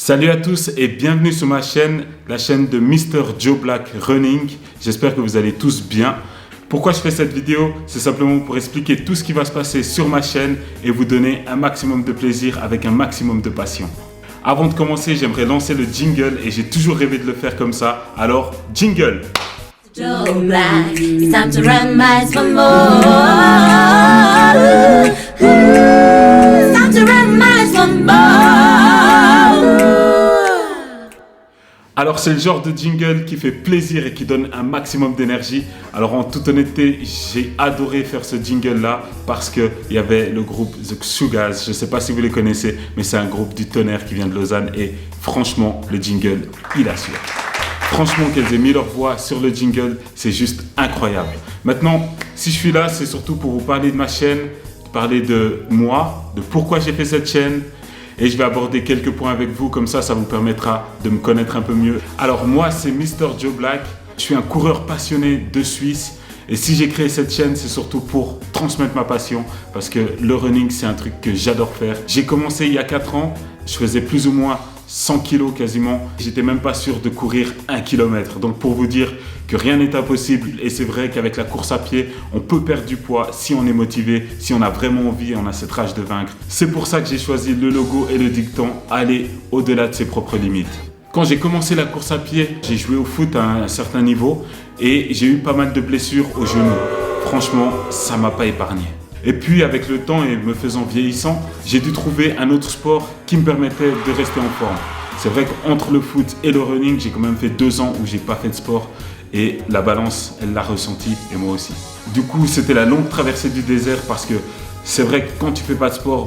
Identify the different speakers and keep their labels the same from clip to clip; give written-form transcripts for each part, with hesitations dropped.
Speaker 1: Salut à tous et bienvenue sur ma chaîne, la chaîne de Mr. Joe Black Running. J'espère que vous allez tous bien. Pourquoi je fais cette vidéo? C'est simplement pour expliquer tout ce qui va se passer sur ma chaîne et vous donner un maximum de plaisir avec un maximum de passion. Avant de commencer, j'aimerais lancer le jingle et j'ai toujours rêvé de le faire comme ça. Alors, jingle!
Speaker 2: Joe Black, it's time to run miles for more. It's time to run miles for more.
Speaker 1: Alors c'est le genre de jingle qui fait plaisir et qui donne un maximum d'énergie. Alors en toute honnêteté, j'ai adoré faire ce jingle là parce qu'il y avait le groupe The Xugaz. Je ne sais pas si vous les connaissez, mais c'est un groupe du tonnerre qui vient de Lausanne et franchement le jingle, il assure. Franchement qu'elles aient mis leur voix sur le jingle, c'est juste incroyable. Maintenant, si je suis là, c'est surtout pour vous parler de ma chaîne, parler de moi, de pourquoi j'ai fait cette chaîne. Et je vais aborder quelques points avec vous, comme ça vous permettra de me connaître un peu mieux. Alors moi, c'est Mr. Joe Black. Je suis un coureur passionné de Suisse. Et si j'ai créé cette chaîne, c'est surtout pour transmettre ma passion. Parce que le running, c'est un truc que j'adore faire. J'ai commencé il y a 4 ans. Je faisais plus ou moins 100 kilos quasiment. J'étais même pas sûr de courir 1 km. Donc pour vous dire que rien n'est impossible. Et c'est vrai qu'avec la course à pied, on peut perdre du poids si on est motivé, si on a vraiment envie et on a cette rage de vaincre. C'est pour ça que j'ai choisi le logo et le dicton, aller au-delà de ses propres limites. Quand j'ai commencé la course à pied, j'ai joué au foot à un certain niveau et j'ai eu pas mal de blessures au genou. Franchement, ça m'a pas épargné. Et puis avec le temps et me faisant vieillissant, j'ai dû trouver un autre sport qui me permettait de rester en forme. C'est vrai qu'entre le foot et le running, j'ai quand même fait 2 ans où j'ai pas fait de sport et la balance, elle l'a ressenti et moi aussi. Du coup, c'était la longue traversée du désert parce que c'est vrai que quand tu fais pas de sport,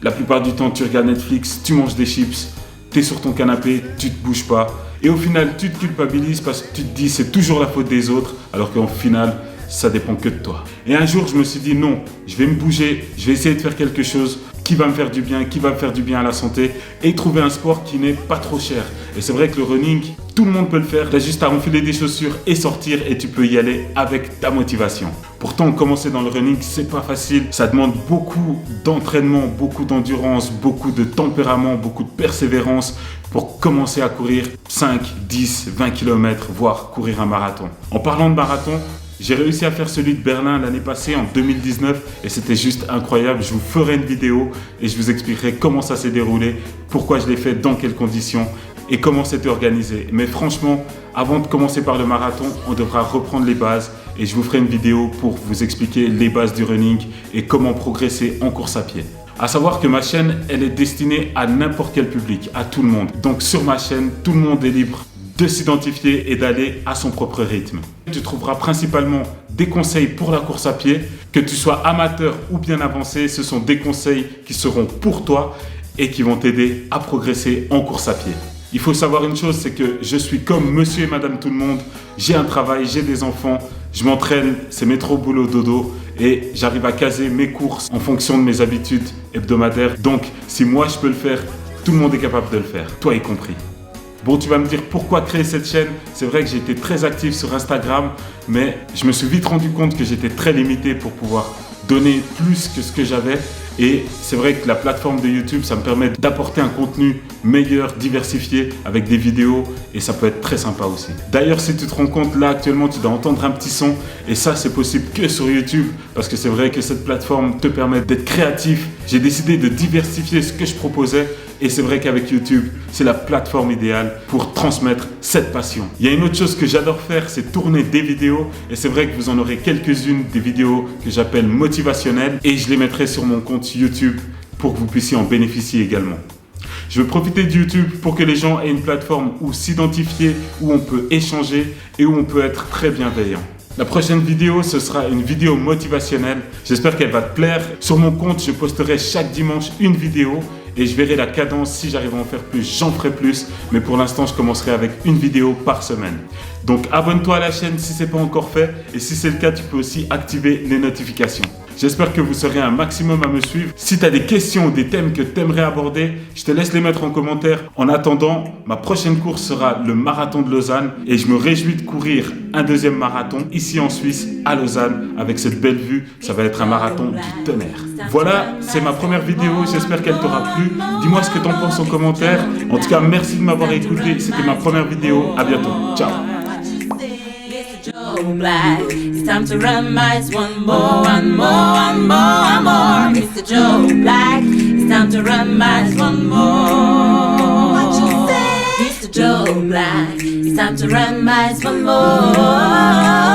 Speaker 1: la plupart du temps tu regardes Netflix, tu manges des chips, tu es sur ton canapé, tu te bouges pas et au final tu te culpabilises parce que tu te dis c'est toujours la faute des autres alors qu'au final ça dépend que de toi. Et un jour je me suis dit non, je vais me bouger, je vais essayer de faire quelque chose qui va me faire du bien, qui va me faire du bien à la santé et trouver un sport qui n'est pas trop cher. Et c'est vrai que le running, tout le monde peut le faire. Tu as juste à enfiler des chaussures et sortir et tu peux y aller avec ta motivation. Pourtant, commencer dans le running, c'est pas facile. Ça demande beaucoup d'entraînement, beaucoup d'endurance, beaucoup de tempérament, beaucoup de persévérance pour commencer à courir 5, 10, 20 km, voire courir un marathon. En parlant de marathon, j'ai réussi à faire celui de Berlin l'année passée en 2019 et c'était juste incroyable. Je vous ferai une vidéo et je vous expliquerai comment ça s'est déroulé, pourquoi je l'ai fait, dans quelles conditions et comment c'était organisé. Mais franchement, avant de commencer par le marathon, on devra reprendre les bases et je vous ferai une vidéo pour vous expliquer les bases du running et comment progresser en course à pied. À savoir que ma chaîne, elle est destinée à n'importe quel public, à tout le monde. Donc sur ma chaîne, tout le monde est libre de s'identifier et d'aller à son propre rythme. Tu trouveras principalement des conseils pour la course à pied. Que tu sois amateur ou bien avancé, ce sont des conseils qui seront pour toi et qui vont t'aider à progresser en course à pied. Il faut savoir une chose, c'est que je suis comme monsieur et madame tout le monde. J'ai un travail, j'ai des enfants, je m'entraîne, c'est métro, boulot, dodo et j'arrive à caser mes courses en fonction de mes habitudes hebdomadaires. Donc, si moi je peux le faire, tout le monde est capable de le faire, toi y compris. Bon, tu vas me dire pourquoi créer cette chaîne. C'est vrai que j'ai été très actif sur Instagram, mais je me suis vite rendu compte que j'étais très limité pour pouvoir donner plus que ce que j'avais. Et c'est vrai que la plateforme de YouTube, ça me permet d'apporter un contenu meilleur, diversifié, avec des vidéos et ça peut être très sympa aussi. D'ailleurs, si tu te rends compte, là actuellement, tu dois entendre un petit son et ça, c'est possible que sur YouTube parce que c'est vrai que cette plateforme te permet d'être créatif. J'ai décidé de diversifier ce que je proposais et c'est vrai qu'avec YouTube, c'est la plateforme idéale pour transmettre cette passion. Il y a une autre chose que j'adore faire, c'est tourner des vidéos et c'est vrai que vous en aurez quelques-unes des vidéos que j'appelle motivationnelles et je les mettrai sur mon compte YouTube pour que vous puissiez en bénéficier également. Je veux profiter de YouTube pour que les gens aient une plateforme où s'identifier, où on peut échanger et où on peut être très bienveillant. La prochaine vidéo, ce sera une vidéo motivationnelle. J'espère qu'elle va te plaire. Sur mon compte, je posterai chaque dimanche une vidéo et je verrai la cadence. Si j'arrive à en faire plus, j'en ferai plus. Mais pour l'instant, je commencerai avec une vidéo par semaine. Donc abonne-toi à la chaîne si ce n'est pas encore fait. Et si c'est le cas, tu peux aussi activer les notifications. J'espère que vous serez un maximum à me suivre. Si tu as des questions ou des thèmes que tu aimerais aborder, je te laisse les mettre en commentaire. En attendant, ma prochaine course sera le marathon de Lausanne et je me réjouis de courir un deuxième marathon ici en Suisse, à Lausanne, avec cette belle vue. Ça va être un marathon du tonnerre. Voilà, c'est ma première vidéo. J'espère qu'elle t'aura plu. Dis-moi ce que tu en penses en commentaire. En tout cas, merci de m'avoir écouté. C'était ma première vidéo. À bientôt. Ciao.
Speaker 2: It's time to run miles one more, one more, one more, one more. Mr. Joe Black, it's time to run miles one more. What you say? Mr. Joe Black, it's time to run miles one more.